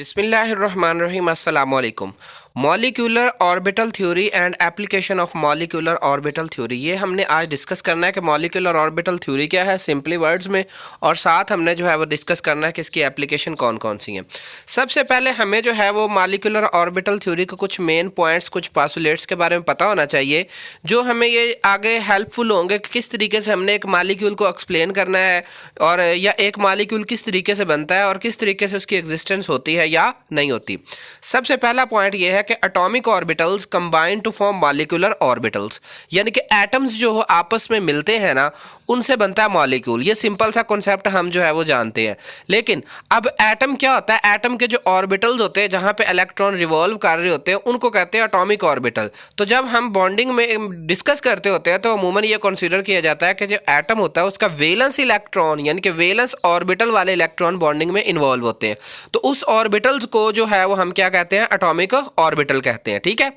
बिस्मिल्लाहिर्रहमानिर्रहीम अस्सलाम वालेकुम। Molecular orbital theory and application of molecular orbital theory, ये हमने आज डिस्कस करना है कि मॉलिक्यूलर ऑर्बिटल थ्योरी क्या है सिंपली वर्ड्स में, और साथ हमने जो है वो डिस्कस करना है कि इसकी एप्लीकेशन कौन कौन सी हैं। सबसे पहले हमें जो है वो मॉलिक्यूलर ऑर्बिटल थ्योरी के कुछ मेन पॉइंट्स, कुछ पासुलेट्स के बारे में पता होना चाहिए, जो हमें ये आगे हेल्पफुल होंगे कि किस तरीके से हमने एक मॉलिक्यूल को एक्सप्लेन करना है, और या एक मॉलिक्यूल किस तरीके से बनता है और किस तरीके से उसकी एग्जिस्टेंस होती है या नहीं होती। सबसे पहला पॉइंट ये है कि atomic orbitals combine to form molecular orbitals, यानी कि एटम्स जो आपस में मिलते हैं ना, उनसे बनता है मॉलिक्यूल। ये सिंपल सा कॉन्सेप्ट हम जो है वो जानते हैं। लेकिन अब एटम क्या होता है? एटम के जो ऑर्बिटल्स होते हैं जहां पे इलेक्ट्रॉन रिवॉल्व कर रहे होते हैं, उनको कहते हैं एटॉमिक ऑर्बिटल। तो जब हम बॉन्डिंग में डिस्कस करते होते हैं तो अमूमन ये कंसीडर किया जाता है कि जो एटम होता है उसका वैलेंस इलेक्ट्रॉन, यानी कि वैलेंस ऑर्बिटल वाले इलेक्ट्रॉन बॉन्डिंग में इन्वॉल्व होते हैं। तो उस ऑर्बिटल्स को जो है वो हम क्या कहते हैं? एटॉमिक ऑर्बिटल कहते हैं। ठीक है,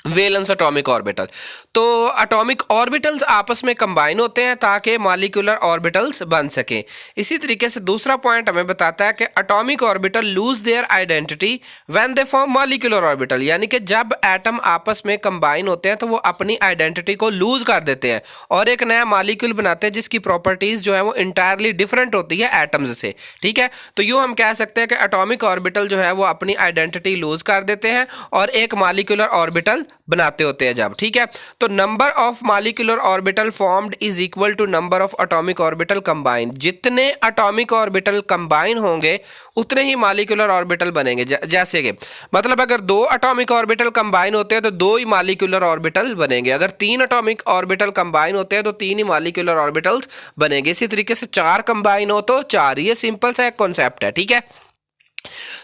वैलेंस एटॉमिक ऑर्बिटल। तो एटॉमिक ऑर्बिटल्स आपस में कंबाइन होते हैं ताकि मॉलिक्यूलर ऑर्बिटल्स बन सके। इसी तरीके से दूसरा पॉइंट हमें बताता है कि atomic orbital lose their identity when they form molecular orbital, यानी कि जब एटम आपस में कंबाइन होते हैं तो वो अपनी आइडेंटिटी को लूज कर देते हैं और एक नया मॉलिक्यूल बनाते हैं जिसकी प्रॉपर्टीज जो है वो इंटायरली डिफरेंट होती है एटम्स से। ठीक है, तो यूँ हम कह सकते हैं कि एटॉमिक ऑर्बिटल जो है वो अपनी आइडेंटिटी लूज कर देते हैं और एक मॉलिक्यूलर ऑर्बिटल बनाते होते हैं जब। ठीक है, तो number of molecular orbital formed is equal to number of atomic orbital combine. जितने एटॉमिक ऑर्बिटल कंबाइन होंगे उतने ही मॉलिक्यूलर ऑर्बिटल बनेंगे। जैसे कि मतलब अगर दो एटॉमिक ऑर्बिटल कंबाइन होते हैं तो दो ही मॉलिक्यूलर ऑर्बिटल बनेंगे। अगर तीन एटॉमिक ऑर्बिटल कंबाइन होते हैं तो तीन ही मॉलिक्यूलर ऑर्बिटल्स बनेंगे। इसी तरीके से चार कंबाइन हो तो चार। ये सिंपल सा एक कॉन्सेप्ट है। ठीक है,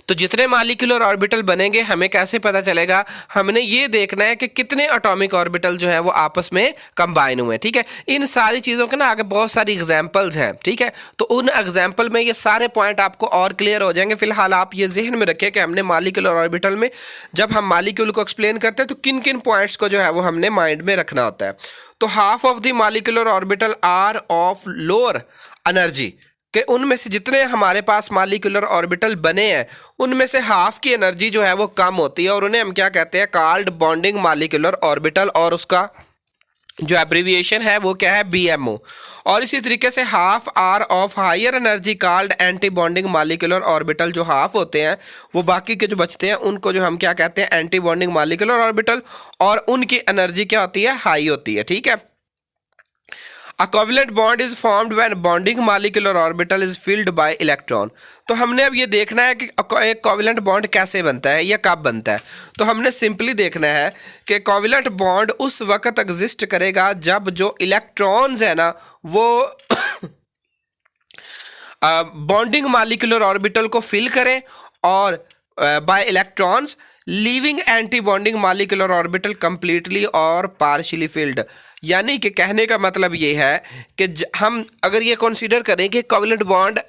तो जितने मॉलिक्यूलर ऑर्बिटल बनेंगे हमें कैसे पता चलेगा? हमने ये देखना है कि कितने एटॉमिक ऑर्बिटल जो है वो आपस में कंबाइन हुए। ठीक है, इन सारी चीज़ों के ना आगे बहुत सारी एग्जांपल्स हैं। ठीक है, तो उन एग्जांपल में ये सारे पॉइंट आपको और क्लियर हो जाएंगे। फिलहाल आप ये जहन में रखें कि हमने मॉलिक्यूलर ऑर्बिटल में जब हम मॉलिक्यूल को एक्सप्लेन करते हैं तो किन किन पॉइंट्स को जो है वो हमने माइंड में रखना होता है। तो half of the molecular orbital are of lower energy, कि उनमें से जितने हमारे पास मॉलिक्यूलर ऑर्बिटल बने हैं उनमें से हाफ की एनर्जी जो है वो कम होती है और उन्हें हम क्या कहते हैं? कॉल्ड बॉन्डिंग मॉलिक्यूलर ऑर्बिटल, और उसका जो एब्रीविएशन है वो क्या है? BMO। और इसी तरीके से half are of higher energy called anti bonding molecular orbital. जो हाफ होते हैं वो बाकी के जो बचते हैं उनको जो हम क्या कहते हैं? एंटी बॉन्डिंग मॉलिक्यूलर ऑर्बिटल, और उनकी एनर्जी क्या होती है? हाई होती है। ठीक है, A covalent bond is formed when bonding molecular orbital is filled by electron। तो हमने अब ये देखना है कि एक कोवेलेंट बॉन्ड कैसे बनता है या कब बनता है। तो हमने सिंपली देखना है कि कोवेलेंट बॉन्ड उस वक्त एग्जिस्ट करेगा जब जो इलेक्ट्रॉन्स है ना वो बॉन्डिंग मॉलिक्यूलर ऑर्बिटल को फिल करें और bye electrons leaving anti bonding molecular orbital completely और पार्शियली फिल्ड। यानी कि कहने का मतलब ये है कि हम अगर ये कंसीडर करें कि covalent bond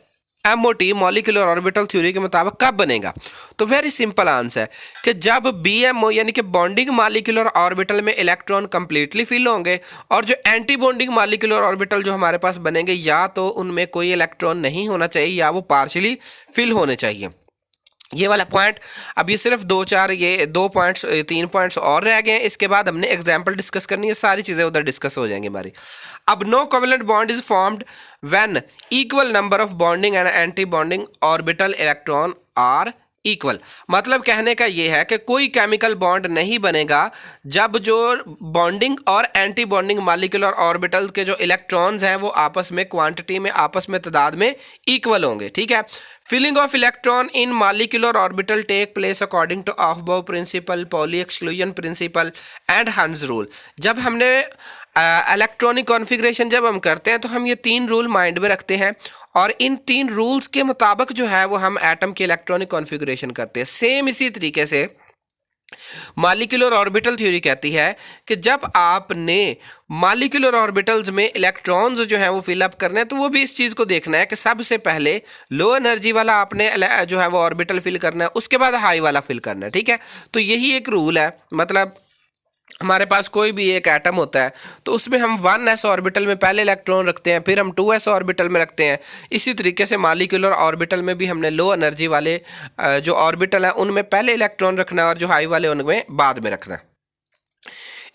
MOT molecular orbital theory के मुताबिक कब बनेगा, तो वेरी सिंपल आंसर है कि जब BMO यानी कि बॉन्डिंग मॉलिक्यूलर ऑर्बिटल में इलेक्ट्रॉन कंप्लीटली फिल होंगे और जो एंटी बॉन्डिंग मॉलिक्यूलर ऑर्बिटल जो हमारे पास बनेंगे या तो उनमें कोई इलेक्ट्रॉन नहीं होना चाहिए या वो पार्शियली फिल होने चाहिए। ये वाला पॉइंट, अब ये सिर्फ दो पॉइंट्स, 3 पॉइंट्स और रह गए हैं। इसके बाद हमने एग्जांपल डिस्कस करनी है, सारी चीज़ें उधर डिस्कस हो जाएंगी हमारी। अब no covalent bond is formed when equal number of bonding and anti bonding orbital electron are equal. मतलब कहने का ये है कि कोई केमिकल बॉन्ड नहीं बनेगा जब जो बॉन्डिंग और एंटी बॉन्डिंग मॉलिक्यूलर ऑर्बिटल्स के जो इलेक्ट्रॉन्स हैं वो आपस में क्वांटिटी में, आपस में तादाद में इक्वल होंगे। ठीक है, filling of electron in molecular orbital take place according to aufbau principle, Pauli exclusion principle and Hund's rule. जब हमने इलेक्ट्रॉनिक कॉन्फ़िगरेशन जब हम करते हैं तो हम ये 3 रूल माइंड में रखते हैं और इन 3 रूल्स के मुताबिक जो है वो हम एटम की इलेक्ट्रॉनिक कॉन्फ़िगरेशन करते हैं। सेम इसी तरीके से मॉलिक्यूलर ऑर्बिटल थ्योरी कहती है कि जब आपने मॉलिक्यूलर ऑर्बिटल्स में इलेक्ट्रॉन्स जो है वो फिलअप करने हैं तो वो भी इस चीज़ को देखना है कि सबसे पहले लो एनर्जी वाला आपने जो है वो ऑर्बिटल फिल करना है, उसके बाद हाई वाला फिल करना है। ठीक है, तो यही एक रूल है। मतलब हमारे पास कोई भी एक एटम होता है तो उसमें हम 1s ऑर्बिटल में पहले इलेक्ट्रॉन रखते हैं, फिर हम 2s ऑर्बिटल में रखते हैं। इसी तरीके से मॉलिक्यूलर ऑर्बिटल में भी हमने लो एनर्जी वाले जो ऑर्बिटल है उनमें पहले इलेक्ट्रॉन रखना है और जो हाई वाले उनमें बाद में रखना है।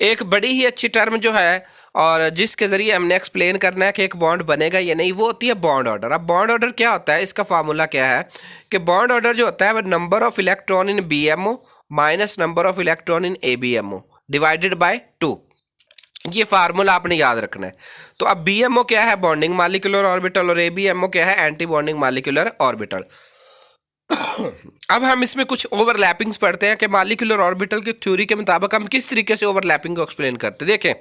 एक बड़ी ही अच्छी टर्म जो है और जिसके ज़रिए हमने एक्सप्लेन करना है कि एक बॉन्ड बनेगा या नहीं, वो होती है बॉन्ड ऑर्डर। अब बॉन्ड ऑर्डर क्या होता है, इसका फार्मूला क्या है कि बॉन्ड ऑर्डर जो होता है वो number of electron in BMO minus number of electron in ABMO divided by 2। ये फार्मूला आपने याद रखना है। तो अब BMO क्या है, बॉन्डिंग मॉलिक्यूलर ऑर्बिटल, और ABMO क्या है, एंटी बॉन्डिंग मॉलिक्यूलर ऑर्बिटल। अब हम इसमें कुछ ओवरलैपिंग्स पढ़ते हैं कि मॉलिक्यूलर ऑर्बिटल की थ्योरी के मुताबिक हम किस तरीके से ओवरलैपिंग को एक्सप्लेन करते हैं। देखें,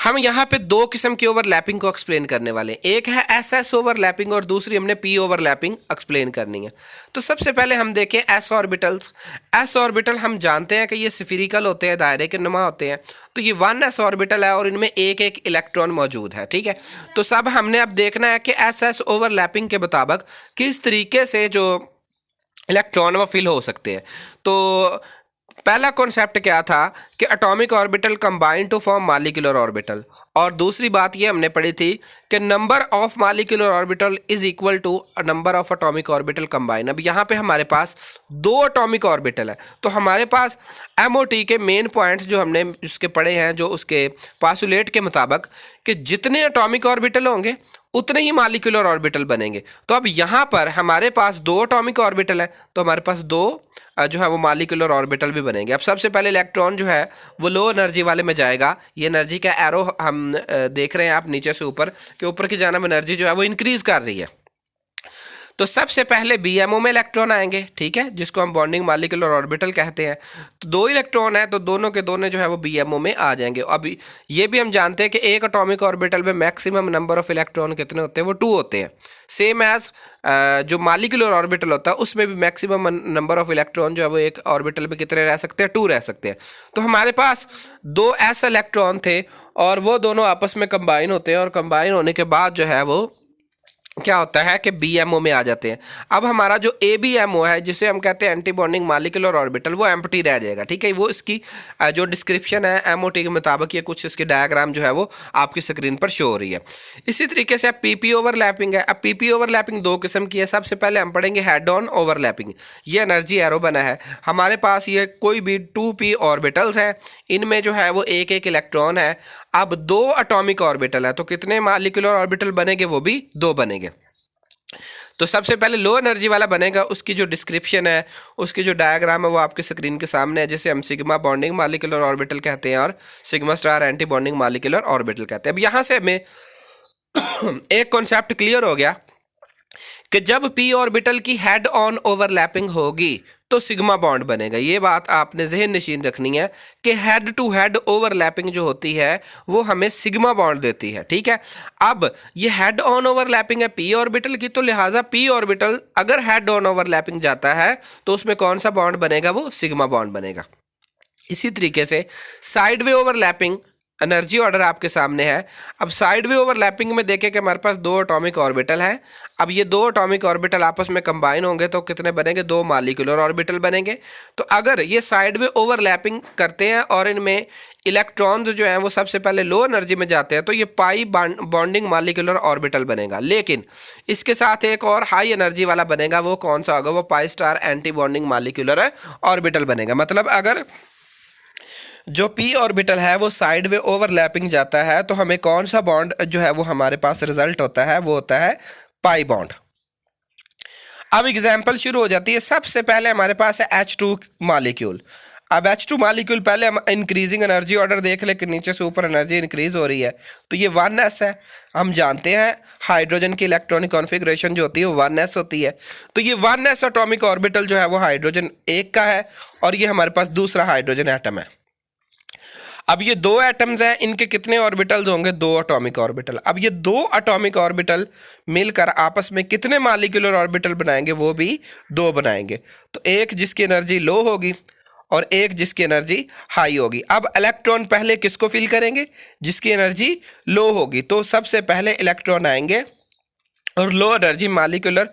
हम यहाँ पे दो किस्म की ओवरलैपिंग को एक्सप्लेन करने वाले हैं। एक है SS ओवरलैपिंग और दूसरी हमने P ओवरलैपिंग एक्सप्लेन करनी है। तो सबसे पहले हम देखें S ऑर्बिटल्स। S ऑर्बिटल हम जानते हैं कि ये स्फीरिकल होते हैं, दायरे के नुमा होते हैं। तो ये 1s ऑर्बिटल है और इनमें एक एक इलेक्ट्रॉन मौजूद है, ठीक है। तो सब हमने अब देखना है कि SS ओवरलैपिंग के मुताबिक किस तरीके से जो इलेक्ट्रॉन वो फिल हो सकते हैं। तो पहला कॉन्सेप्ट क्या था कि atomic orbital combine to form molecular orbital, और दूसरी बात ये हमने पढ़ी थी कि number of molecular orbital is equal to number of atomic orbital combine. अब यहाँ पे हमारे पास दो एटॉमिक ऑर्बिटल है, तो हमारे पास MOT के मेन पॉइंट्स जो हमने उसके पढ़े हैं, जो उसके पासुलेट के मुताबिक कि जितने एटॉमिक ऑर्बिटल होंगे उतने ही मॉलिक्यूलर ऑर्बिटल बनेंगे। तो अब यहाँ पर हमारे पास दो एटॉमिक ऑर्बिटल है, तो हमारे पास दो जो है वो मॉलिक्यूलर ऑर्बिटल भी बनेंगे। अब सबसे पहले इलेक्ट्रॉन जो है वो लो एनर्जी वाले में जाएगा। ये एनर्जी का एरो हम देख रहे हैं आप नीचे से ऊपर, कि ऊपर की जानिब एनर्जी जो है वो इंक्रीज कर रही है। तो सबसे पहले BMO में इलेक्ट्रॉन आएंगे, ठीक है, जिसको हम बॉन्डिंग मॉलिक्यूलर ऑर्बिटल कहते हैं। तो दो इलेक्ट्रॉन है तो दोनों के दोनों जो है वो BMO में आ जाएंगे। अब ये भी हम जानते हैं कि एक एटॉमिक ऑर्बिटल में मैक्सिमम नंबर ऑफ इलेक्ट्रॉन कितने होते हैं, वो 2 होते हैं। सेम एज जो मॉलिक्यूलर ऑर्बिटल होता है उसमें भी मैक्सिमम नंबर ऑफ इलेक्ट्रॉन जो है वो एक ऑर्बिटल में कितने रह सकते हैं, 2 रह सकते हैं। तो हमारे पास 2 S इलेक्ट्रॉन थे और वो दोनों आपस में कंबाइन होते हैं, और कंबाइन होने के बाद जो है वो क्या होता है कि BMO में आ जाते हैं। अब हमारा जो ABMO है, जिसे हम कहते हैं एंटी बॉन्डिंग मॉलिक्यूलर ऑर्बिटल, वो एम्प्टी रह जाएगा, ठीक है। वो इसकी जो डिस्क्रिप्शन है MOT के मुताबिक, ये कुछ इसके डायग्राम जो है वो आपकी स्क्रीन पर शो हो रही है। इसी तरीके से अब PP ओवरलैपिंग है। अब PP ओवरलैपिंग दो किस्म की है। सबसे पहले हम पढ़ेंगे हेड ऑन ओवरलैपिंग। ये एनर्जी एरो बना है हमारे पास, ये कोई भी 2p ऑर्बिटल्स हैं, इनमें जो है वो एक एक इलेक्ट्रॉन है। अब दो एटॉमिक ऑर्बिटल है तो कितने मॉलिक्यूलर ऑर्बिटल बनेंगे, वो भी 2 बनेंगे। तो सबसे पहले लो एनर्जी वाला बनेगा, उसकी जो डिस्क्रिप्शन है, उसकी जो डायग्राम है वो आपके स्क्रीन के सामने है, जिसे हम सिग्मा बॉन्डिंग मॉलिक्यूलर ऑर्बिटल कहते हैं और sigma star anti bonding molecular orbital कहते हैं। अब यहाँ से हमें एक कॉन्सेप्ट क्लियर हो गया कि जब p ऑर्बिटल की हेड ऑन ओवरलैपिंग होगी तो सिग्मा बॉन्ड बनेगा। ये बात आपने जहन नशीन रखनी है कि हेड टू हेड ओवरलैपिंग जो होती है वो हमें सिग्मा बॉन्ड देती है, ठीक है। अब ये हेड ऑन ओवरलैपिंग है p ऑर्बिटल की, तो लिहाजा p ऑर्बिटल अगर हेड ऑन ओवरलैपिंग जाता है तो उसमें कौन सा बॉन्ड बनेगा, वो सिग्मा बॉन्ड बनेगा। इसी तरीके से side way overlapping energy order आपके सामने है। अब साइड वे ओवरलैपिंग में देखें कि हमारे पास दो एटॉमिक ऑर्बिटल हैं। अब ये दो एटॉमिक ऑर्बिटल आपस में कंबाइन होंगे तो कितने बनेंगे, 2 मॉलिक्यूलर ऑर्बिटल बनेंगे। तो अगर ये साइड वे ओवरलैपिंग करते हैं और इनमें इलेक्ट्रॉन्स जो हैं वो सबसे पहले लो एनर्जी में जाते हैं तो ये पाई बॉन्डिंग मॉलिक्यूलर ऑर्बिटल बनेगा। लेकिन इसके साथ एक और हाई एनर्जी वाला बनेगा, वो कौन सा होगा, वो pi star anti bonding molecular orbital बनेगा। मतलब अगर जो p ऑर्बिटल है वो साइड वे ओवरलैपिंग जाता है तो हमें कौन सा बॉन्ड जो है वो हमारे पास रिजल्ट होता है, वो होता है पाई बॉन्ड। अब एग्जांपल शुरू हो जाती है। सबसे पहले हमारे पास है H2 मॉलिक्यूल। अब H2 मॉलिक्यूल पहले हम इंक्रीजिंग एनर्जी ऑर्डर देख ले कि नीचे से ऊपर एनर्जी इंक्रीज हो रही है। तो ये 1s है। हम जानते हैं हाइड्रोजन की इलेक्ट्रॉनिक कॉन्फ़िगरेशन जो होती है वो 1s होती है। तो ये 1s एटॉमिक ऑर्बिटल जो है वो हाइड्रोजन एक का है और ये हमारे पास दूसरा हाइड्रोजन एटम है। अब ये दो एटम्स हैं, इनके कितने ऑर्बिटल्स होंगे, 2 एटॉमिक ऑर्बिटल। अब ये 2 एटॉमिक ऑर्बिटल मिलकर आपस में कितने मॉलिक्यूलर ऑर्बिटल बनाएंगे, वो भी 2 बनाएंगे। तो एक जिसकी एनर्जी लो होगी और एक जिसकी एनर्जी हाई होगी। अब इलेक्ट्रॉन पहले किसको फिल करेंगे, जिसकी एनर्जी लो होगी। तो सबसे पहले इलेक्ट्रॉन आएंगे और लो एनर्जी मॉलिक्यूलर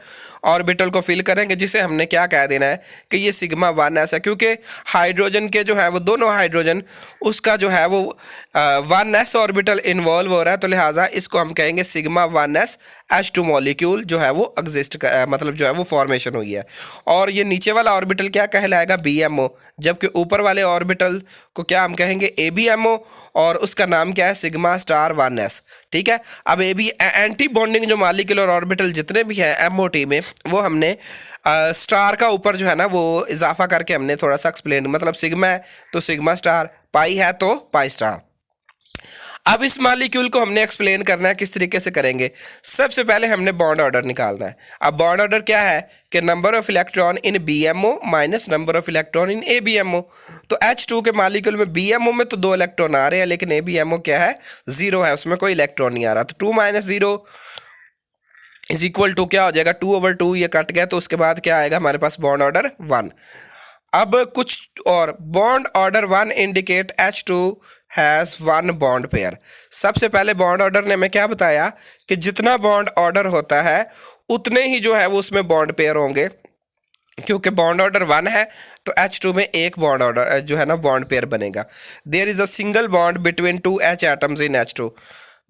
ऑर्बिटल को फिल करेंगे, जिसे हमने क्या कह देना है कि ये सिग्मा 1s है, क्योंकि हाइड्रोजन के जो है वो दोनों हाइड्रोजन उसका जो है वो 1s ऑर्बिटल इन्वॉल्व हो रहा है, तो लिहाजा इसको हम कहेंगे सिग्मा 1s H2 मॉलिक्यूल जो है वो एग्जिस्ट मतलब जो है वो फॉर्मेशन हुई है। और ये नीचे वाला ऑर्बिटल क्या कहलाएगा, BMO, जबकि ऊपर वाले ऑर्बिटल को क्या हम कहेंगे, ABMO, और उसका नाम क्या है, सिग्मा स्टार 1s। ठीक है, अब एंटी बॉन्डिंग जो मॉलिक्यूलर ऑर्बिटल जितने भी हैं MOT में, वो हमने स्टार का ऊपर जो है ना वो इजाफा करके हमने थोड़ा सा एक्सप्लेन, मतलब सिग्मा है तो सिग्मा स्टार, पाई है तो पाई स्टार। अब इस मॉलिक्यूल को हमने एक्सप्लेन करना है, किस तरीके से करेंगे। सबसे पहले हमने बॉन्ड ऑर्डर निकालना है। अब बॉन्ड ऑर्डर क्या है कि number of electron in BMO minus number of electron in ABMO। तो H2 के मॉलिक्यूल में BMO में तो 2 इलेक्ट्रॉन आ रहे हैं, लेकिन ABMO क्या है, 0 है, उसमें कोई इलेक्ट्रॉन नहीं आ रहा। तो 2 - 0 इज इक्वल टू क्या हो जाएगा, 2/2, ये कट गया, तो उसके बाद क्या आएगा हमारे पास, बॉन्ड ऑर्डर 1। अब कुछ और, bond order 1 indicate H2 has 1 bond pair. सबसे पहले बॉन्ड ऑर्डर ने हमें क्या बताया कि जितना बॉन्ड ऑर्डर होता है उतने ही जो है वो उसमें बॉन्ड पेयर होंगे, क्योंकि बॉन्ड ऑर्डर 1 है तो H2 में एक बॉन्ड ऑर्डर जो है ना बॉन्ड पेयर बनेगा। There is a single bond between 2 H atoms in H2।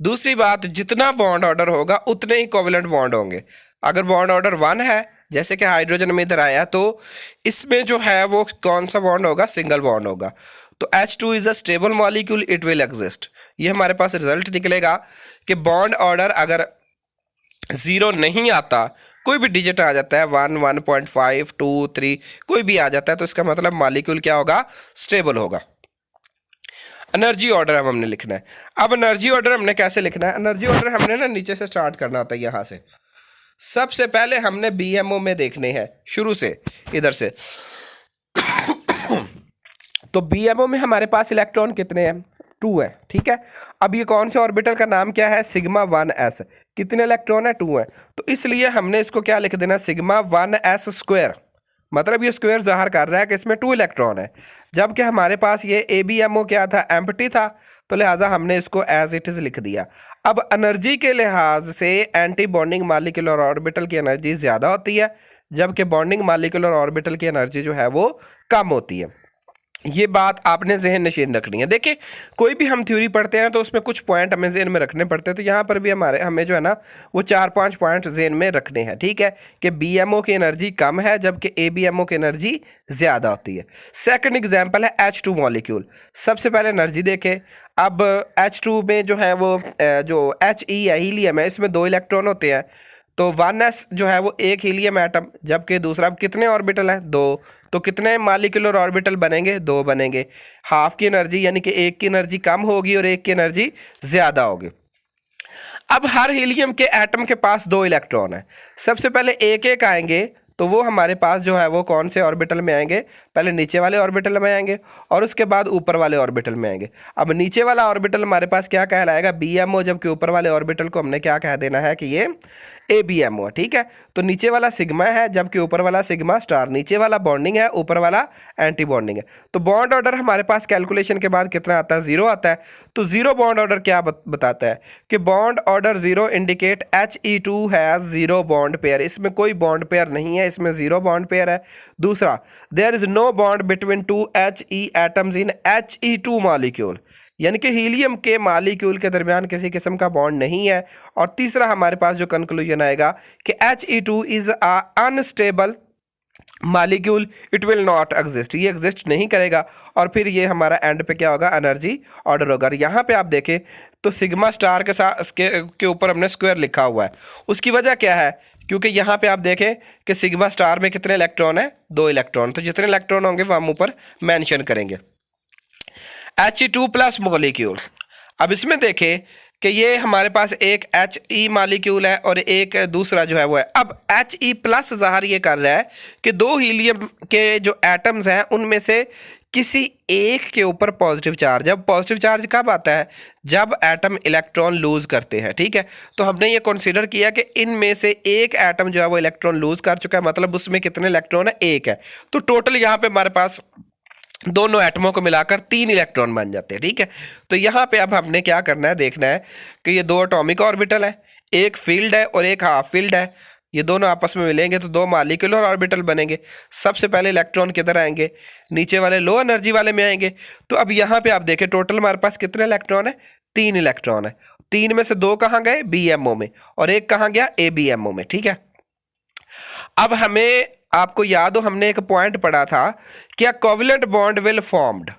दूसरी बात, जितना बॉन्ड ऑर्डर होगा उतने ही कोवेलेंट बॉन्ड होंगे। अगर बॉन्ड ऑर्डर 1 है, जैसे कि हाइड्रोजन में इधर आया, तो इसमें जो है वो कौन सा बॉन्ड होगा, सिंगल बॉन्ड होगा। तो H2 is a stable molecule, it will exist. ये हमारे पास रिजल्ट निकलेगा कि बॉन्ड ऑर्डर अगर 0 नहीं आता, कोई भी डिजिट आ जाता है, 1, 1.5, 2, 3, कोई भी आ जाता है, तो इसका मतलब मॉलिक्यूल क्या होगा, स्टेबल होगा। एनर्जी ऑर्डर अब हमने लिखना है। अब एनर्जी ऑर्डर हमने कैसे लिखना है, एनर्जी ऑर्डर हमने ना नीचे से स्टार्ट करना होता है, यहाँ से। सबसे पहले हमने BMO में देखने हैं, शुरू से इधर से। तो BMO में हमारे पास इलेक्ट्रॉन कितने हैं, 2 है। ठीक है, अब ये कौन से ऑर्बिटल का नाम क्या है, सिग्मा 1s। कितने इलेक्ट्रॉन है, 2 है, तो इसलिए हमने इसको क्या लिख देना, सिग्मा 1s स्क्वायर। मतलब ये स्क्वायर ज़ाहिर कर रहा है कि इसमें 2 इलेक्ट्रॉन है, जबकि हमारे पास ये ABMO क्या था, एम्प्टी था, तो लिहाजा हमने इसको एज इट इज़ लिख दिया। अब एनर्जी के लिहाज से एंटी बॉन्डिंग मॉलिक्यूलर ऑर्बिटल की एनर्जी ज़्यादा होती है, जबकि बॉन्डिंग मॉलिक्यूलर ऑर्बिटल की एनर्जी जो है वो कम होती है। ये बात आपने जहन नशीन रखनी है। देखिए, कोई भी हम थ्योरी पढ़ते हैं तो उसमें कुछ पॉइंट हमें जहन में रखने पड़ते हैं, तो यहाँ पर भी हमें जो है ना वो 4-5 पॉइंट जहन में रखने हैं। ठीक है, कि BMO की एनर्जी कम है जबकि ABMO की एनर्जी ज़्यादा होती है। सेकंड एग्जांपल है H2 मॉलिक्यूल। सबसे पहले एनर्जी देखें। अब H2 में जो है वो जो He है, हीलियम है, इसमें 2 इलेक्ट्रॉन होते हैं, तो 1s जो है वो एक हीलियम एटम, जबकि दूसरा कितने ऑर्बिटल है, 2। तो कितने मॉलिक्यूलर ऑर्बिटल बनेंगे, 2 बनेंगे। हाफ की एनर्जी यानी कि एक की एनर्जी कम होगी और एक की एनर्जी ज़्यादा होगी। अब हर हीलियम के एटम के पास 2 इलेक्ट्रॉन है। सबसे पहले एक एक आएंगे, तो वो हमारे पास जो है वो कौन से ऑर्बिटल में आएंगे, पहले नीचे वाले ऑर्बिटल में आएंगे और उसके बाद ऊपर वाले ऑर्बिटल में आएंगे। अब नीचे वाला ऑर्बिटल हमारे पास क्या कहलाएगा, BMO, जबकि ऊपर वाले ऑर्बिटल को हमने क्या कह देना है कि ये ABMO। ठीक है, तो नीचे वाला सिग्मा है जबकि ऊपर वाला सिग्मा स्टार। नीचे वाला बॉन्डिंग है, ऊपर वाला एंटी बॉन्डिंग है। तो बॉन्ड ऑर्डर हमारे पास कैलकुलेशन के बाद कितना आता है, 0 आता है। तो 0 बॉन्ड ऑर्डर क्या बताता है कि bond order 0 indicate He2 has 0 bond pair. इसमें कोई बॉन्ड पेयर नहीं है, इसमें 0 बॉन्ड पेयर है। दूसरा, there is no bond between 2 He atoms in He2 molecule, यानी कि हीलियम के मॉलिक्यूल के दरमियान किसी किस्म का बॉन्ड नहीं है। और तीसरा हमारे पास जो कंक्लूजन आएगा कि He2 is a unstable molecule, it will not exist, ये एग्जिस्ट नहीं करेगा। और फिर ये हमारा एंड पे क्या होगा, एनर्जी ऑर्डर होगा। यहाँ पे आप देखें तो सिग्मा स्टार के साथ के ऊपर हमने स्क्वायर लिखा हुआ है। उसकी वजह क्या है, क्योंकि यहाँ पे आप देखें कि सिग्मा स्टार में कितने इलेक्ट्रॉन है, 2 इलेक्ट्रॉन। तो जितने इलेक्ट्रॉन होंगे वो हम ऊपर मेंशन करेंगे। He2+ मॉलिक्यूल, अब इसमें देखें कि ये हमारे पास एक He मॉलिक्यूल है और एक दूसरा जो है वो है। अब He+ ज़ाहिर ये कर रहा है कि 2 हीलियम के जो एटम्स हैं उनमें से किसी एक के ऊपर पॉजिटिव चार्ज। अब पॉजिटिव चार्ज कब आता है, जब एटम इलेक्ट्रॉन लूज करते हैं। ठीक है, तो हमने ये कंसीडर किया कि इनमें से एक एटम जो है वो इलेक्ट्रॉन लूज कर चुका है, मतलब उसमें कितने इलेक्ट्रॉन है, 1 है। तो टोटल यहाँ पे हमारे पास दोनों एटमों को मिलाकर 3 इलेक्ट्रॉन बन जाते हैं। ठीक है, तो यहाँ पे अब हमने क्या करना है, देखना है कि ये 2 एटॉमिक ऑर्बिटल है, एक फील्ड है और एक हाफ फील्ड है, ये दोनों आपस में मिलेंगे तो दो मॉलिक्यूलर ऑर्बिटल बनेंगे। सबसे पहले इलेक्ट्रॉन किधर आएंगे, नीचे वाले लो एनर्जी वाले में आएंगे। तो अब यहाँ पे आप देखें टोटल हमारे पास कितने इलेक्ट्रॉन है, 3 इलेक्ट्रॉन है। 3 में से 2 कहाँ गए, BMO में, और एक कहाँ गया, ABMO में। ठीक है, अब हमें, आपको याद हो हमने एक पॉइंट पढ़ा था कि covalent bond will formed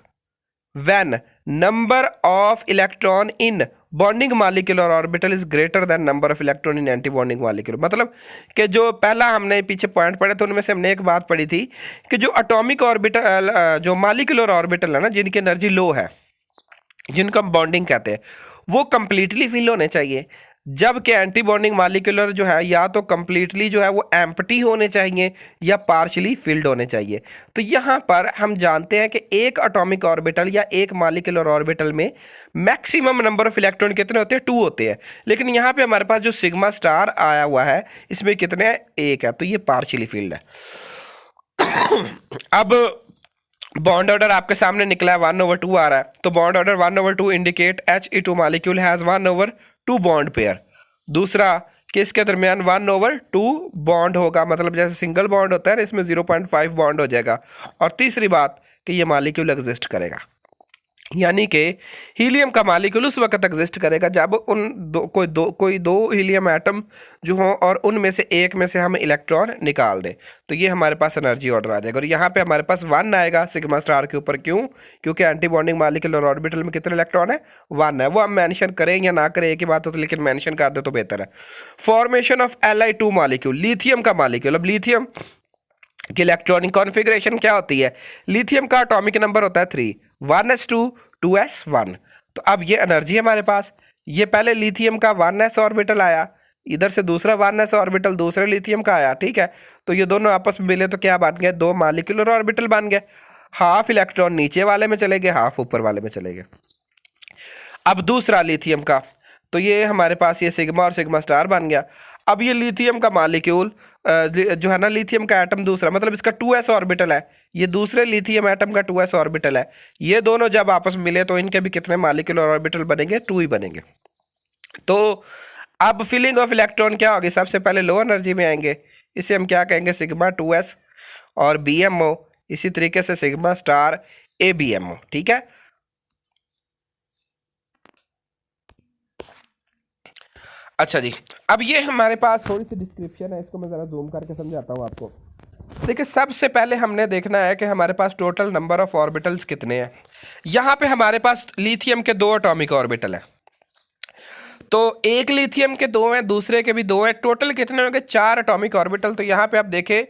when number of electron in bonding molecular orbital is greater than number of electron in anti-bonding molecule। मतलब कि जो पहला हमने पीछे पॉइंट पढ़े थे उनमें से हमने एक बात पढ़ी थी कि जो एटॉमिक ऑर्बिटल, जो मॉलिक्यूलर ऑर्बिटल है ना, जिनकी एनर्जी लो है, जिनको हम बॉन्डिंग कहते हैं, वो कंप्लीटली फिल होने चाहिए। जबकि एंटी बॉन्डिंग मॉलिक्यूलर जो है या तो कंप्लीटली जो है वो एम्प्टी होने चाहिए या पार्शली फिल्ड होने चाहिए। तो यहाँ पर हम जानते हैं कि एक एटॉमिक ऑर्बिटल या एक मॉलिक्यूलर ऑर्बिटल में मैक्सिमम नंबर ऑफ इलेक्ट्रॉन कितने होते हैं, 2 होते हैं। लेकिन यहाँ पे हमारे पास जो सिग्मा स्टार आया हुआ है इसमें कितने हैं, 1 है, तो ये पार्शली फिल्ड है। अब बॉन्ड ऑर्डर आपके सामने निकला है 1/2 आ रहा है, तो bond order 1/2 indicate He2 molecule has 1/2 bond pair. दूसरा कि इसके दरमियान 1/2 बॉन्ड होगा, मतलब जैसे सिंगल बॉन्ड होता है ना, इसमें 0.5 बॉन्ड हो जाएगा। और तीसरी बात कि ये मॉलिक्यूल एग्जिस्ट करेगा, यानी कि हीलियम का मॉलिक्यूल उस वक्त एग्जिस्ट करेगा जब कोई दो हीलियम एटम जो हों और उनमें से एक में से हम इलेक्ट्रॉन निकाल दें, तो ये हमारे पास एनर्जी ऑर्डर आ जाएगा। और यहाँ पे हमारे पास 1 आएगा सिग्मा स्टार के ऊपर। क्यों, क्योंकि एंटी बॉन्डिंग मॉलिक्यूलर ऑर्बिटल में कितने इलेक्ट्रॉन है, 1 है। वो हम मेंशन करें या ना करें एक ही बात होती है, लेकिन मेंशन कर दे तो बेहतर है। Formation of Li2 molecule, lithium का मॉलिक्यूल। अब लिथियम कि इलेक्ट्रॉनिक कॉन्फ़िगरेशन क्या होती है, लिथियम का एटॉमिक नंबर होता है 3, 1s2 2s1। तो अब ये एनर्जी हमारे पास, ये पहले लिथियम का 1s ऑर्बिटल आया, इधर से दूसरा 1s ऑर्बिटल दूसरे लिथियम का आया। ठीक है, तो ये दोनों आपस में मिले तो क्या बन गए, 2 मॉलिक्यूलर ऑर्बिटल बन गए। हाफ इलेक्ट्रॉन नीचे वाले में चले गए, हाफ ऊपर वाले में चले गए। अब दूसरा लिथियम का, तो ये हमारे पास ये सिग्मा और सिग्मा स्टार बन गया। अब ये लिथियम का मॉलिक्यूल जो है ना, लिथियम का एटम दूसरा, मतलब इसका 2s ऑर्बिटल है, ये दूसरे लिथियम एटम का 2s ऑर्बिटल है। ये दोनों जब आपस में मिले तो इनके भी कितने मॉलिक्यूलर ऑर्बिटल बनेंगे, 2 ही बनेंगे। तो अब फिलिंग ऑफ इलेक्ट्रॉन क्या होगी, सबसे पहले लो एनर्जी में आएंगे, इसे हम क्या कहेंगे, सिग्मा 2s और BMO। इसी तरीके से सिग्मा स्टार ABMO। ठीक है, अच्छा जी, अब ये हमारे पास थोड़ी सी डिस्क्रिप्शन है, इसको मैं ज़रा जूम करके समझाता हूँ आपको। देखिए, सबसे पहले हमने देखना है कि हमारे पास टोटल नंबर ऑफ ऑर्बिटल्स कितने हैं। यहाँ पे हमारे पास लिथियम के 2 एटॉमिक ऑर्बिटल हैं, तो एक लिथियम के 2 हैं, दूसरे के भी 2 हैं, टोटल कितने होंगे, 4 एटॉमिक ऑर्बिटल। तो यहाँ पे आप देखें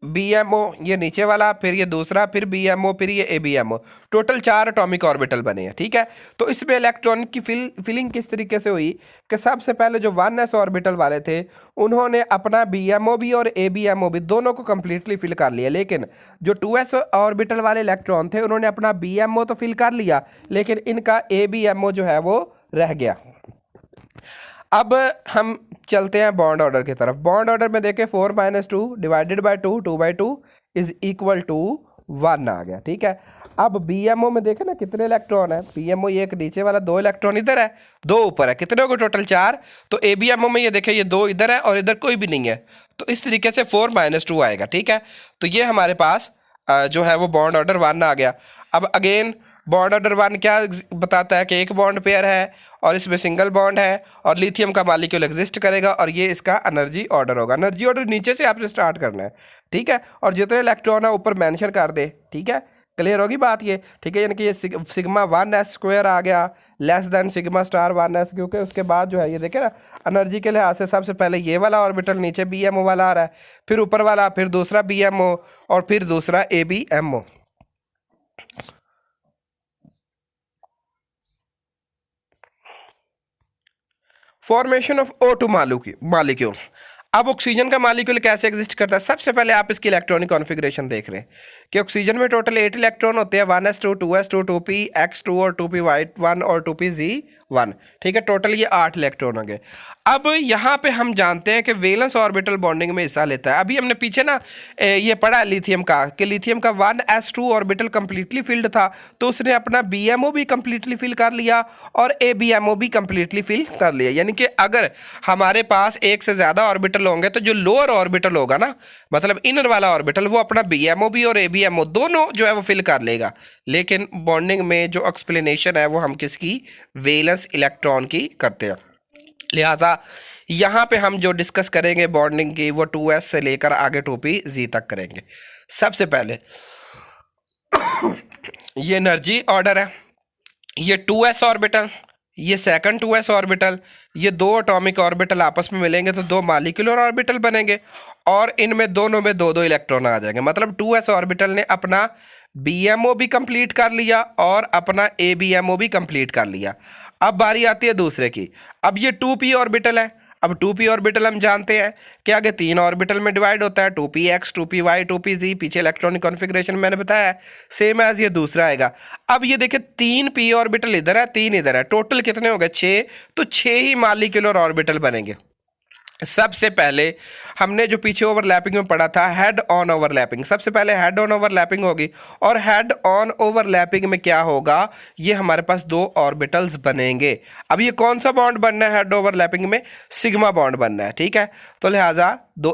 BMO ये नीचे वाला, फिर ये दूसरा, फिर BMO, फिर ये ABMO, टोटल 4 एटॉमिक ऑर्बिटल बने हैं। ठीक है, तो इसमें इलेक्ट्रॉन की फिलिंग किस तरीके से हुई कि सबसे पहले जो 1s ऑर्बिटल वाले थे उन्होंने अपना BMO भी और ABMO भी दोनों को कंप्लीटली फिल कर लिया, लेकिन जो 2s ऑर्बिटल वाले इलेक्ट्रॉन थे उन्होंने अपना BMO तो फिल कर लिया, लेकिन इनका ABMO जो है वो रह गया। अब हम चलते हैं बॉन्ड ऑर्डर की तरफ। बॉन्ड ऑर्डर में देखें 4 - 2 divided by 2, 2/2 is equal to 1 आ गया। ठीक है, अब BMO में देखें ना कितने इलेक्ट्रॉन है, BMO ये एक नीचे वाला, 2 इलेक्ट्रॉन इधर है, 2 ऊपर है, कितने हो गए टोटल 4। तो ABMO में ये देखें ये 2 इधर है और इधर कोई भी नहीं है, तो इस तरीके से 4 - 2 आएगा। ठीक है, तो ये हमारे पास जो है वो बॉन्ड ऑर्डर 1 आ गया। अब अगेन बॉन्ड ऑर्डर 1 क्या बताता है कि एक बॉन्ड पेयर है और इसमें सिंगल बॉन्ड है और लिथियम का मॉलिक्यूल एग्जिस्ट करेगा, और ये इसका एनर्जी ऑर्डर होगा। एनर्जी ऑर्डर नीचे से आपने स्टार्ट करना है। ठीक है, और जितने इलेक्ट्रॉन है ऊपर मेंशन कर दे। ठीक है, क्लियर होगी बात ये। ठीक है, यानी कि ये सिग्मा 1s² आ गया less than sigma star 1s, क्योंकि उसके बाद जो है ये देखे ना एनर्जी के लिहाज से सबसे पहले ये वाला ऑर्बिटल नीचे BMO वाला आ रहा है, फिर ऊपर वाला, फिर दूसरा BMO और फिर दूसरा ABMO। Formation of O2 molecule. अब ऑक्सीजन का मॉलिक्यूल कैसे एग्जिस्ट करता है? सबसे पहले आप इसकी इलेक्ट्रॉनिक कॉन्फ़िगरेशन देख रहे हैं कि ऑक्सीजन में टोटल 8 इलेक्ट्रॉन होते हैं, 1s2 2s2 2px2 और 2py1 और 2pz1। ठीक है, टोटल ये 8 इलेक्ट्रॉन होंगे। अब यहाँ पे हम जानते हैं कि वैलेंस ऑर्बिटल बॉन्डिंग में हिस्सा लेता है। अभी हमने पीछे ना ये पढ़ा लिथियम का कि लिथियम का 1s2 ऑर्बिटल कंप्लीटली फिल्ड था, तो उसने अपना BMO भी कंप्लीटली फिल कर लिया और ABMO भी कंप्लीटली फिल कर लिया। यानी कि अगर हमारे पास एक से ज़्यादा ऑर्बिटल होंगे तो जो लोअर ऑर्बिटल होगा ना, मतलब इनर वाला ऑर्बिटल, वो अपना BMO भी और ABMO दोनों जो है वो फिल कर लेगा। लेकिन बॉन्डिंग में जो एक्सप्लेनेशन है वो हम किसकी? वैलेंस इलेक्ट्रॉन की करते हैं। लिहाजा यहाँ पे हम जो डिस्कस करेंगे बॉन्डिंग की वो 2s से लेकर आगे 2pz तक करेंगे। सबसे पहले ये एनर्जी ऑर्डर है, ये 2s ऑर्बिटल, ये सेकंड 2s ऑर्बिटल, ये दो एटॉमिक ऑर्बिटल आपस में मिलेंगे तो दो मॉलिक्यूलर ऑर्बिटल बनेंगे और इनमें दोनों में दो दो इलेक्ट्रॉन आ जाएंगे। मतलब 2s ऑर्बिटल ने अपना BMO भी कंप्लीट कर लिया और अपना ABMO भी कंप्लीट कर लिया। अब बारी आती है दूसरे की। अब ये 2p ऑर्बिटल है। अब 2p ऑर्बिटल हम जानते हैं कि आगे 3 ऑर्बिटल में डिवाइड होता है, 2px 2py 2pz। पीछे इलेक्ट्रॉनिक कॉन्फ़िगरेशन मैंने बताया है, सेम एज ये दूसरा आएगा। अब ये देखिए 3p ऑर्बिटल इधर है, 3 इधर है, टोटल कितने हो गए? 6। तो 6 ही मॉलिक्यूलर ऑर्बिटल बनेंगे। सबसे पहले हमने जो पीछे ओवरलैपिंग में पढ़ा था हेड ऑन ओवरलैपिंग, सबसे पहले हेड ऑन ओवरलैपिंग होगी और हेड ऑन ओवरलैपिंग में क्या होगा? ये हमारे पास दो ऑर्बिटल्स बनेंगे। अब ये कौन सा बॉन्ड बनना है? हेड ओवरलैपिंग में सिग्मा बॉन्ड बनना है। ठीक है, तो लिहाजा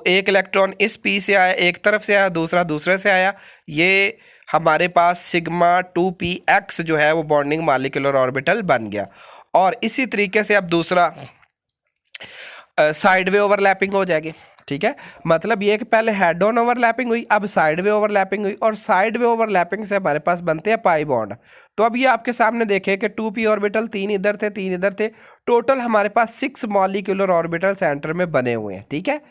एक इलेक्ट्रॉन इस p से आया, एक तरफ से आया, दूसरा दूसरे से आया, ये हमारे पास सिग्मा 2px जो है वो बॉन्डिंग मॉलिक्यूलर ऑर्बिटल बन गया। और इसी तरीके से अब दूसरा साइड वे ओवरलैपिंग हो जाएगी। ठीक है, मतलब ये कि पहले हेड ऑन ओवरलैपिंग हुई, अब साइड वे ओवरलैपिंग हुई और साइड वे ओवरलैपिंग से हमारे पास बनते हैं पाई बॉन्ड। तो अब ये आपके सामने देखें कि 2p ऑर्बिटल 3 इधर थे, 3 इधर थे, टोटल हमारे पास 6 मॉलिक्यूलर ऑर्बिटल सेंटर में बने हुए हैं। ठीक है,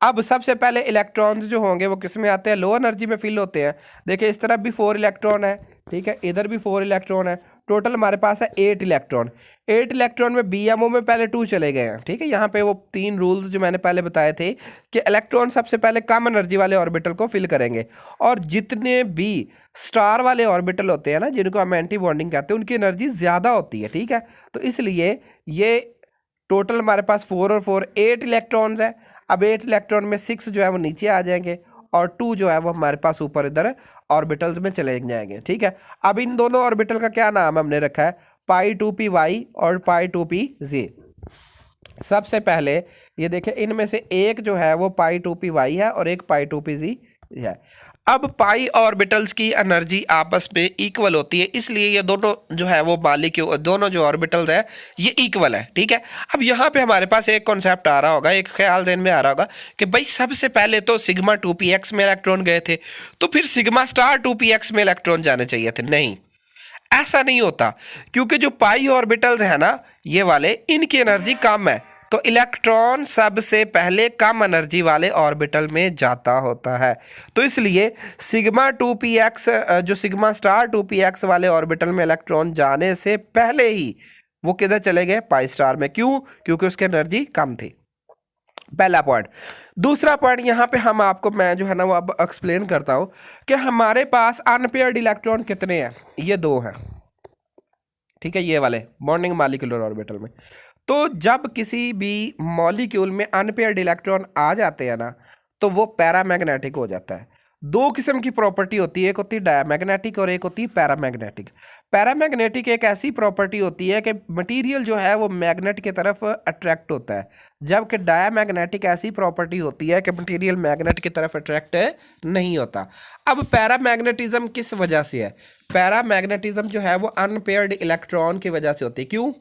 अब सबसे पहले इलेक्ट्रॉन्स जो होंगे वो किस में आते हैं? लो एनर्जी में फिल होते हैं। देखिए इस तरफ भी 4 इलेक्ट्रॉन है, ठीक है, इधर भी 4 इलेक्ट्रॉन है, टोटल हमारे पास है 8 इलेक्ट्रॉन। 8 इलेक्ट्रॉन में BMO में पहले 2 चले गए हैं। ठीक है, यहाँ पे वो 3 रूल्स जो मैंने पहले बताए थे कि इलेक्ट्रॉन सबसे पहले कम एनर्जी वाले ऑर्बिटल को फिल करेंगे और जितने भी स्टार वाले ऑर्बिटल होते हैं ना, जिनको हम एंटी बॉन्डिंग कहते हैं, उनकी एनर्जी ज़्यादा होती है। ठीक है, तो इसलिए ये टोटल हमारे पास 4 और 4 8 इलेक्ट्रॉन्स है। अब 8 इलेक्ट्रॉन में 6 जो है वो नीचे आ जाएंगे और 2 जो है वो हमारे पास ऊपर इधर ऑर्बिटल्स में चले जाएंगे। ठीक है, अब इन दोनों ऑर्बिटल का क्या नाम हमने रखा है? पाई 2py और पाई 2pz। सबसे पहले ये देखें, इनमें से एक जो है वो पाई 2py है और एक पाई 2pz है। अब पाई ऑर्बिटल्स की एनर्जी आपस में इक्वल होती है, इसलिए ये दोनों जो है वो मॉलिक्यूल, दोनों जो ऑर्बिटल्स है ये इक्वल है। ठीक है, अब यहाँ पे हमारे पास एक कॉन्सेप्ट आ रहा होगा, एक ख्याल ध्यान में आ रहा होगा कि भाई सबसे पहले तो सिग्मा 2px में इलेक्ट्रॉन गए थे, तो फिर सिग्मा स्टार 2px में इलेक्ट्रॉन जाने चाहिए थे। नहीं, ऐसा नहीं होता, क्योंकि जो पाई ऑर्बिटल्स है ना ये वाले, इनकी एनर्जी कम है, तो इलेक्ट्रॉन सबसे पहले कम एनर्जी वाले ऑर्बिटल में जाता होता है। तो इसलिए सिग्मा 2px जो सिग्मा स्टार 2px वाले ऑर्बिटल में इलेक्ट्रॉन जाने से पहले ही वो किधर चले गए? पाई स्टार में। क्यों? क्योंकि उसकी एनर्जी कम थी। पहला पॉइंट। दूसरा पॉइंट यहाँ पे हम आपको, मैं जो है ना वो अब एक्सप्लेन करता हूँ कि हमारे पास अनपेयर्ड इलेक्ट्रॉन कितने हैं? ये 2 हैं। ठीक है, ये वाले बॉन्डिंग मॉलिक्यूलर ऑर्बिटल में। तो जब किसी भी मॉलिक्यूल में अनपेयर्ड इलेक्ट्रॉन आ जाते हैं ना, तो वो पैरामैग्नेटिक हो जाता है। 2 किस्म की प्रॉपर्टी होती है, एक होती है डायमैग्नेटिक और एक होती है पैरामैग्नेटिक। पैरामैग्नेटिक एक ऐसी प्रॉपर्टी होती है कि मटेरियल जो है वो मैग्नेट की तरफ अट्रैक्ट होता है, जबकि डायमैग्नेटिक ऐसी प्रॉपर्टी होती है कि मटेरियल मैग्नेट की तरफ अट्रैक्ट नहीं होता। अब पैरामैग्नेटिज्म किस वजह से है? पैरामैग्नेटिज्म जो है वो अनपेयर्ड इलेक्ट्रॉन की वजह से होती है। क्यों?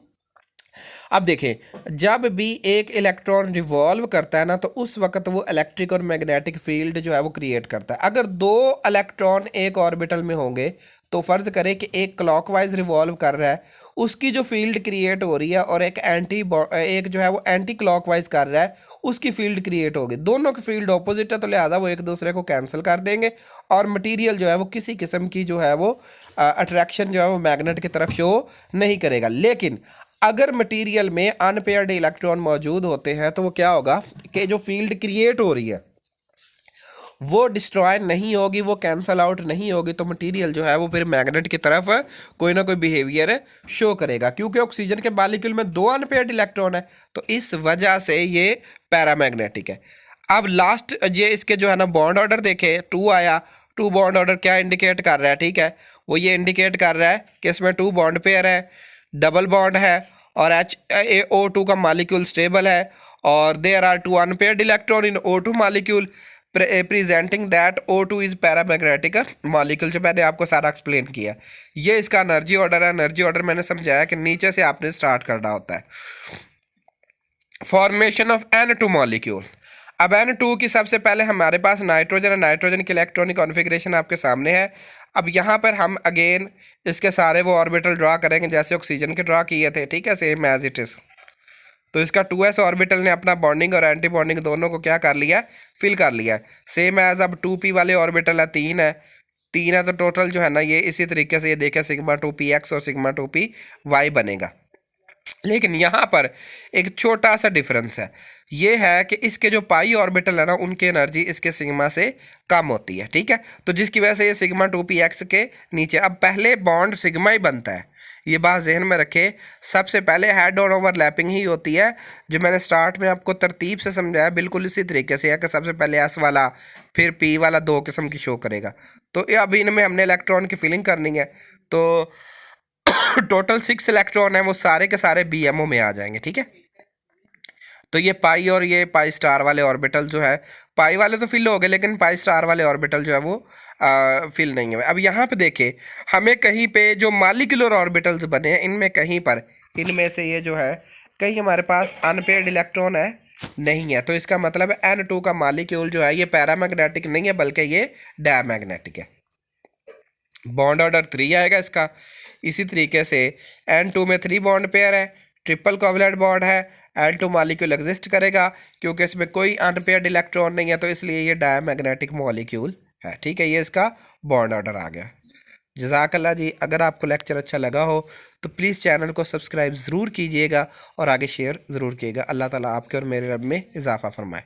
अब देखें, जब भी एक इलेक्ट्रॉन रिवॉल्व करता है ना, तो उस वक्त वो इलेक्ट्रिक और मैग्नेटिक फील्ड जो है वो क्रिएट करता है। अगर 2 इलेक्ट्रॉन एक ऑर्बिटल में होंगे, तो फर्ज करें कि एक क्लॉकवाइज रिवॉल्व कर रहा है, उसकी जो फील्ड क्रिएट हो रही है, और एक जो है वो एंटी क्लॉकवाइज कर रहा है, उसकी फील्ड क्रिएट होगी। दोनों की फील्ड ऑपोजिट है, तो लिहाजा वो एक दूसरे को कैंसिल कर देंगे और मटेरियल जो है वो किसी किस्म की जो है वो अट्रैक्शन जो है वो मैग्नेट की तरफ शो नहीं करेगा। लेकिन अगर मटेरियल में अनपेयर्ड इलेक्ट्रॉन मौजूद होते हैं तो वो क्या होगा कि जो फील्ड क्रिएट हो रही है वो डिस्ट्रॉय नहीं होगी, वो कैंसल आउट नहीं होगी, तो मटेरियल जो है वो फिर मैग्नेट की तरफ कोई ना कोई बिहेवियर शो करेगा, क्योंकि ऑक्सीजन के मॉलिक्यूल में 2 अनपेयर्ड इलेक्ट्रॉन है, तो इस वजह से ये पैरामैग्नेटिक है। अब लास्ट ये इसके जो है ना बॉन्ड ऑर्डर देखे, 2 आया, 2 बॉन्ड ऑर्डर क्या इंडिकेट कर रहा है, ठीक है, वो ये इंडिकेट कर रहा है कि इसमें 2 बॉन्ड पेयर है, डबल बॉन्ड है और HO2 का मॉलिक्यूल स्टेबल है और there are 2 unpaired electron in O2 molecule presenting that O2 is paramagnetic molecule, जो मैंने आपको सारा एक्सप्लेन किया। ये इसका एनर्जी ऑर्डर है। एनर्जी ऑर्डर मैंने समझाया कि नीचे से आपने स्टार्ट करना होता है। Formation of N2 molecule. अब N2 की सबसे पहले हमारे पास नाइट्रोजन है, नाइट्रोजन की इलेक्ट्रॉनिक कॉन्फ़िगरेशन आपके सामने है। अब यहाँ पर हम अगेन इसके सारे वो ऑर्बिटल ड्रा करेंगे जैसे ऑक्सीजन के ड्रा किए थे, ठीक है, सेम एज इट इज़। तो इसका 2s ऑर्बिटल ने अपना बॉन्डिंग और एंटी बॉन्डिंग दोनों को क्या कर लिया, फिल कर लिया, सेम एज। अब 2p वाले ऑर्बिटल है, 3 है, 3 है, तो टोटल जो है ना ये इसी तरीके से ये देखें सिग्मा 2px और सिग्मा 2py बनेगा। लेकिन यहाँ पर एक छोटा सा डिफरेंस है, ये है कि इसके जो पाई ऑर्बिटल है ना उनकी एनर्जी इसके सिग्मा से कम होती है, ठीक है, तो जिसकी वजह से ये सिग्मा 2px के नीचे। अब पहले बॉन्ड सिग्मा ही बनता है, ये बात जहन में रखे। सबसे पहले हेड ऑन ओवरलैपिंग ही होती है, जो मैंने स्टार्ट में आपको तरतीब से समझाया बिल्कुल इसी तरीके से है कि सबसे पहले S वाला फिर P वाला 2 किस्म की शो करेगा। तो अभी इनमें हमने इलेक्ट्रॉन की फिलिंग करनी है, तो टोटल 6 इलेक्ट्रॉन है वो सारे के सारे BMO में आ जाएंगे, ठीक है। तो ये पाई और ये पाई स्टार वाले ऑर्बिटल जो है, पाई वाले तो फिल हो गए लेकिन पाई स्टार वाले ऑर्बिटल जो है वो फिल नहीं है। अब यहाँ पे देखें हमें कहीं पे जो मॉलिक्यूलर ऑर्बिटल्स बने हैं इनमें कहीं पर इनमें से ये जो है कहीं हमारे पास अनपेयर्ड इलेक्ट्रॉन है नहीं है, तो इसका मतलब है N2 का मॉलिक्यूल जो है ये पैरामैग्नेटिक नहीं है बल्कि ये डायमैग्नेटिक है। बॉन्ड ऑर्डर 3 आएगा इसका। इसी तरीके से N2 में 3 बॉन्ड पेयर है, ट्रिपल कोवलेंट बॉन्ड है, N2 मॉलिक्यूल एग्जिस्ट करेगा क्योंकि इसमें कोई अनपेयर्ड इलेक्ट्रॉन नहीं है, तो इसलिए ये डायमैग्नेटिक मॉलिक्यूल है, ठीक है। ये इसका बॉन्ड ऑर्डर आ गया। जज़ाकल्लाह जी। अगर आपको लेक्चर अच्छा लगा हो तो प्लीज़ चैनल को सब्सक्राइब ज़रूर कीजिएगा और आगे शेयर ज़रूर कीजिएगा। अल्लाह ताला आपके और मेरे रब में इजाफ़ा फरमाए।